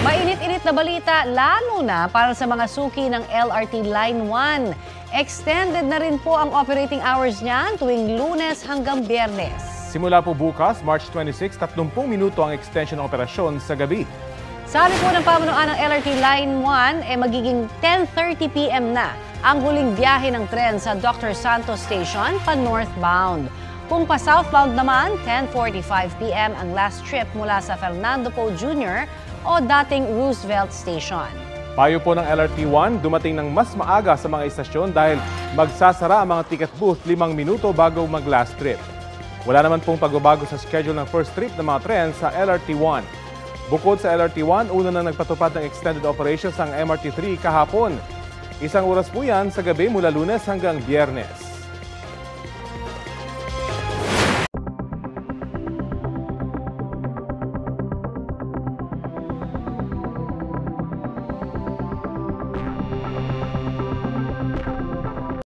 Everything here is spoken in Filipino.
Mainit-init na balita lalo na para sa mga suki ng LRT Line 1. Extended na rin po ang operating hours niyan tuwing Lunes hanggang Biyernes. Simula po bukas, March 26, 30 minuto ang extension ng operasyon sa gabi. Sa po ng pamunuan ng LRT Line 1, magiging 10:30 p.m. na ang huling biyahe ng tren sa Dr. Santos Station pa northbound. Kung pa southbound naman, 10:45 p.m. ang last trip mula sa Fernando Poe Jr. o dating Roosevelt Station. Payo po ng LRT1, dumating ng mas maaga sa mga istasyon dahil magsasara ang mga ticket booth 5 minuto bago mag-last trip. Wala naman pong pagbabago sa schedule ng first trip ng mga tren sa LRT1. Bukod sa LRT1, una na nagpatupad ng extended operations ang MRT3 kahapon. 1 oras po yan sa gabi mula Lunes hanggang Biyernes.